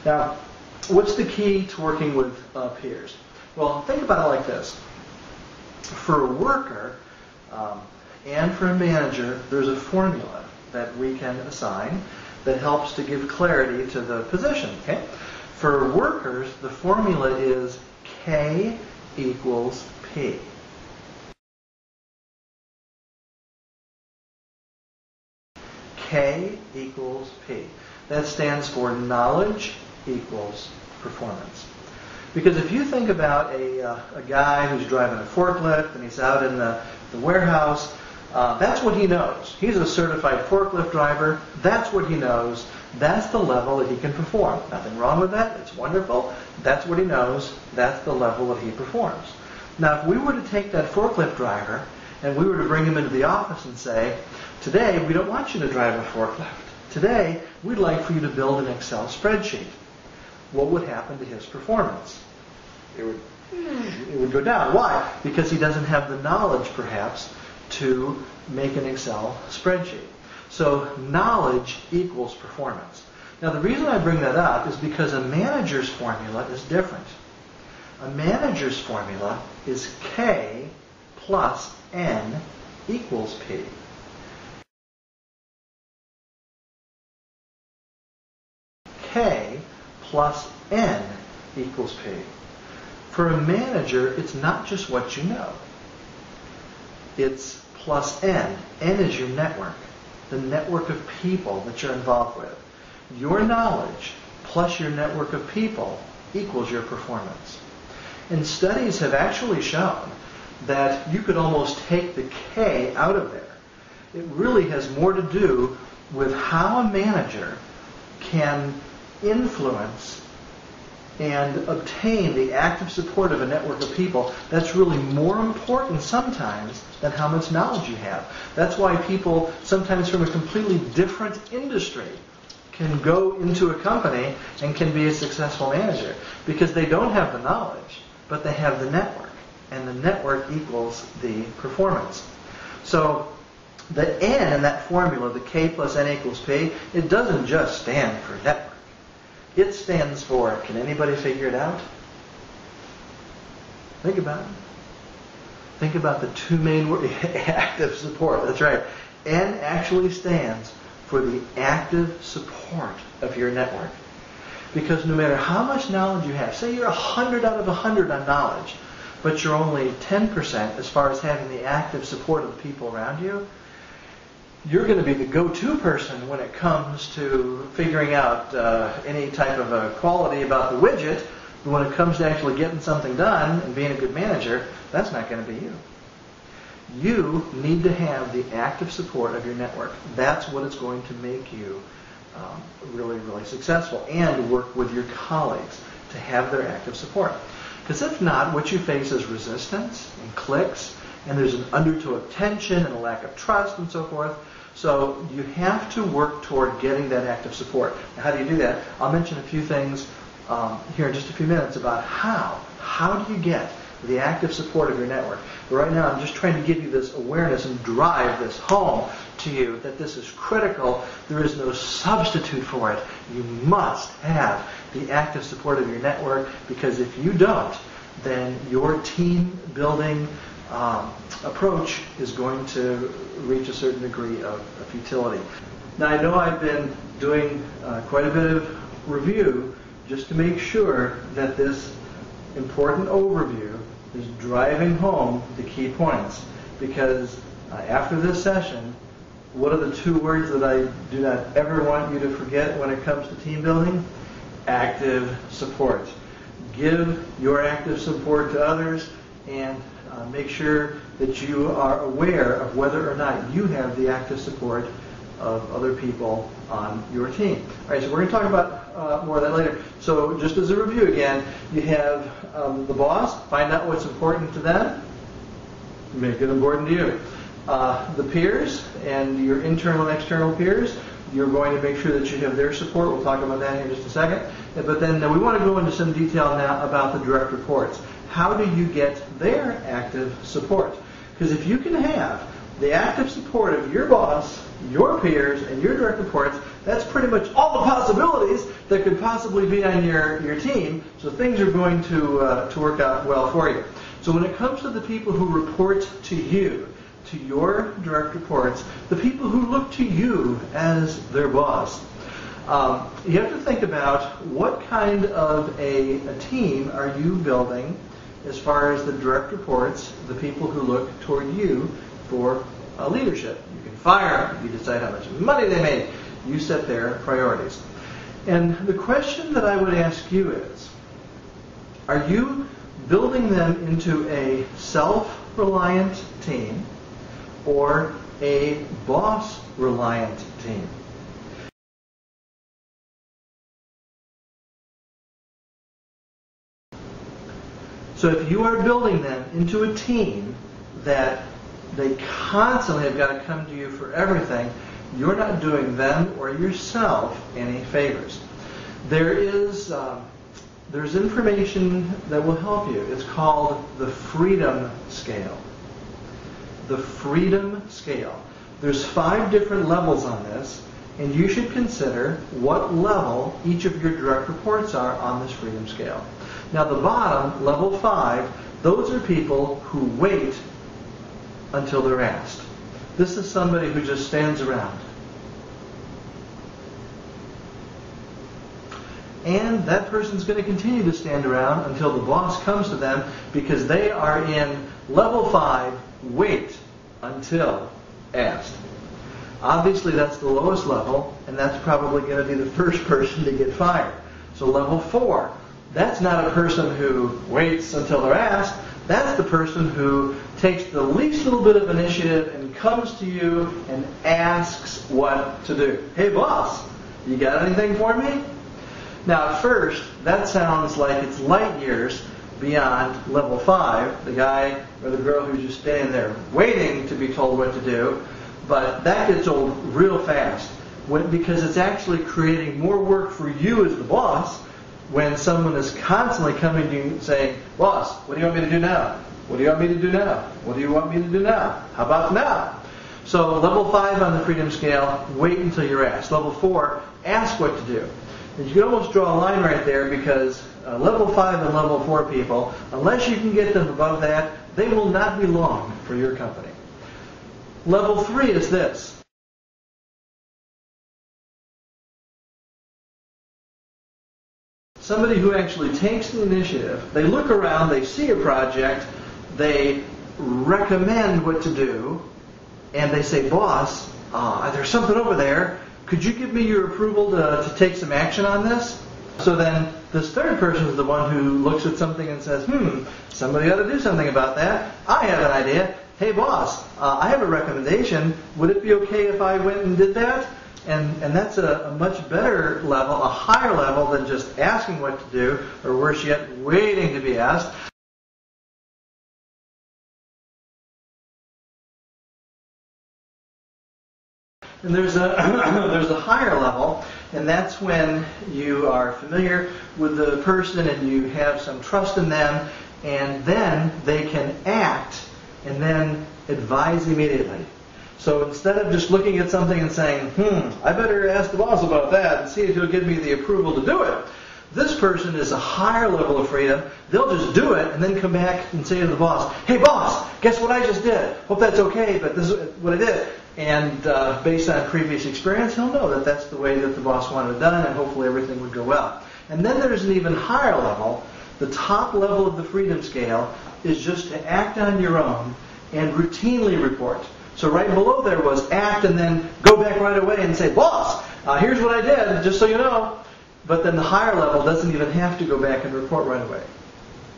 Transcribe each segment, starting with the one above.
Now, what's the key to working with peers? Well, think about it like this. For a worker and for a manager, there's a formula that we can assign that helps to give clarity to the position. Okay? For workers, the formula is K equals P. K equals P. That stands for knowledge equals performance. Because if you think about a guy who's driving a forklift and he's out in the warehouse, that's what he knows. He's a certified forklift driver. That's what he knows. That's the level that he can perform. Nothing wrong with that. It's wonderful. That's what he knows. That's the level that he performs. Now, if we were to take that forklift driver and we were to bring him into the office and say, today we don't want you to drive a forklift. Today we'd like for you to build an Excel spreadsheet. What would happen to his performance? It would go down. Why? Because he doesn't have the knowledge, perhaps, to make an Excel spreadsheet. So knowledge equals performance. Now the reason I bring that up is because a manager's formula is different. A manager's formula is K plus N equals P. K plus N equals P. For a manager, it's not just what you know. It's plus N. N is your network, the network of people that you're involved with. Your knowledge plus your network of people equals your performance. And studies have actually shown that you could almost take the K out of there. It really has more to do with how a manager can influence and obtain the active support of a network of people. That's really more important sometimes than how much knowledge you have. That's why people, sometimes from a completely different industry, can go into a company and can be a successful manager because they don't have the knowledge, but they have the network. And the network equals the performance. So the N in that formula, the K plus N equals P, it doesn't just stand for network. It stands for, can anybody figure it out? Think about it. Think about the two main words, active support. That's right. N actually stands for the active support of your network. Because no matter how much knowledge you have, say you're 100 out of 100 on knowledge, but you're only 10% as far as having the active support of the people around you, you're going to be the go-to person when it comes to figuring out any type of a quality about the widget. But when it comes to actually getting something done and being a good manager, that's not going to be you. You need to have the active support of your network. That's what is going to make you really, really successful, and work with your colleagues to have their active support. Because if not, what you face is resistance and cliques, and there's an undertow of tension and a lack of trust and so forth. So you have to work toward getting that active support. Now, how do you do that? I'll mention a few things here in just a few minutes about how. How do you get the active support of your network? But right now I'm just trying to give you this awareness and drive this home to you that this is critical. There is no substitute for it. You must have the active support of your network, because if you don't, then your team building approach is going to reach a certain degree of futility. Now, I know I've been doing quite a bit of review just to make sure that this important overview is driving home the key points, because after this session, what are the two words that I do not ever want you to forget when it comes to team building? Active support. Give your active support to others, and make sure that you are aware of whether or not you have the active support of other people on your team. All right, so we're going to talk about more of that later. So just as a review again, you have the boss, find out what's important to them, make it important to you. The peers and your internal and external peers, you're going to make sure that you have their support. We'll talk about that here in just a second. But then we want to go into some detail now about the direct reports. How do you get their active support? Because if you can have the active support of your boss, your peers, and your direct reports, that's pretty much all the possibilities that could possibly be on your team, so things are going to work out well for you. So when it comes to the people who report to you, to your direct reports, the people who look to you as their boss, you have to think about what kind of a team are you building as far as the direct reports, the people who look toward you for leadership. You can fire them, you decide how much money they make, you set their priorities. And the question that I would ask you is, are you building them into a self-reliant team or a boss-reliant team? So if you are building them into a team that they constantly have got to come to you for everything, you're not doing them or yourself any favors. There's information that will help you. It's called the Freedom Scale. The Freedom Scale. There's 5 different levels on this, and you should consider what level each of your direct reports are on this Freedom Scale. Now the bottom, level 5, those are people who wait until they're asked. This is somebody who just stands around. And that person's going to continue to stand around until the boss comes to them, because they are in level 5, wait until asked. Obviously that's the lowest level, and that's probably going to be the first person to get fired. So level 4, that's not a person who waits until they're asked. That's the person who takes the least little bit of initiative and comes to you and asks what to do. Hey boss, you got anything for me? Now at first, that sounds like it's light years beyond level 5, the guy or the girl who's just standing there waiting to be told what to do. But that gets old real fast, because it's actually creating more work for you as the boss when someone is constantly coming to you saying, boss, what do you want me to do now? What do you want me to do now? What do you want me to do now? How about now? So level 5 on the Freedom Scale, wait until you're asked. Level 4, ask what to do. And you can almost draw a line right there, because level 5 and level 4 people, unless you can get them above that, they will not be long for your company. Level 3 is this. Somebody who actually takes the initiative. They look around, they see a project, they recommend what to do, and they say, boss, there's something over there. Could you give me your approval to take some action on this? So then this third person is the one who looks at something and says, somebody ought to do something about that. I have an idea. Hey boss, I have a recommendation. Would it be okay if I went and did that? And that's a much better level, a higher level than just asking what to do, or worse yet, waiting to be asked. And there's a higher level, and that's when you are familiar with the person and you have some trust in them, and then they can act and then advise immediately. So instead of just looking at something and saying, I better ask the boss about that and see if he'll give me the approval to do it, this person is a higher level of freedom. They'll just do it and then come back and say to the boss, hey boss, guess what I just did? Hope that's okay, but this is what I did. And based on previous experience, he'll know that that's the way that the boss wanted it done, and hopefully everything would go well. And then there's an even higher level. The top level of the Freedom Scale is just to act on your own and routinely report. So right below there was act and then go back right away and say, boss, here's what I did, just so you know. But then the higher level doesn't even have to go back and report right away.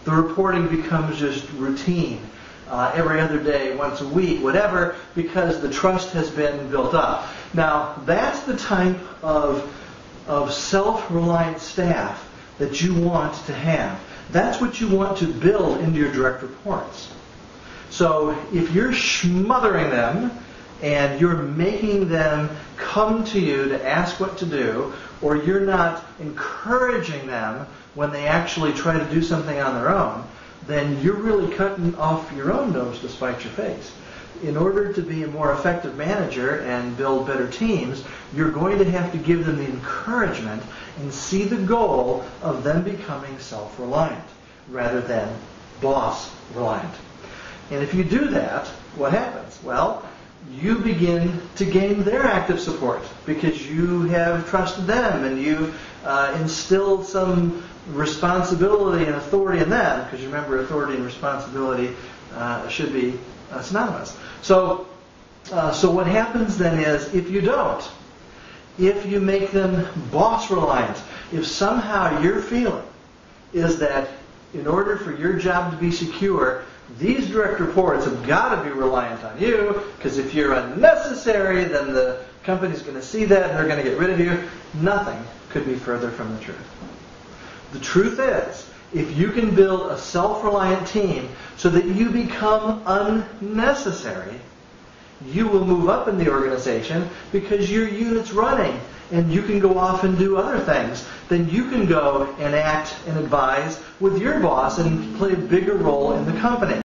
The reporting becomes just routine, every other day, once a week, whatever, because the trust has been built up. Now, that's the type of self-reliant staff that you want to have. That's what you want to build into your direct reports. So if you're smothering them and you're making them come to you to ask what to do, or you're not encouraging them when they actually try to do something on their own, then you're really cutting off your own nose to spite your face. in order to be a more effective manager and build better teams, you're going to have to give them the encouragement and see the goal of them becoming self-reliant rather than boss-reliant. And if you do that, what happens? Well, you begin to gain their active support because you have trusted them and you've instilled some responsibility and authority in them, because you remember authority and responsibility should be synonymous. So what happens then is, if you don't, if you make them boss-reliant, if somehow your feeling is that in order for your job to be secure, these direct reports have got to be reliant on you, because if you're unnecessary, then the company's going to see that and they're going to get rid of you. Nothing could be further from the truth. The truth is, if you can build a self-reliant team so that you become unnecessary, you will move up in the organization because your unit's running and you can go off and do other things. Then you can go and act and advise with your boss and play a bigger role in the company.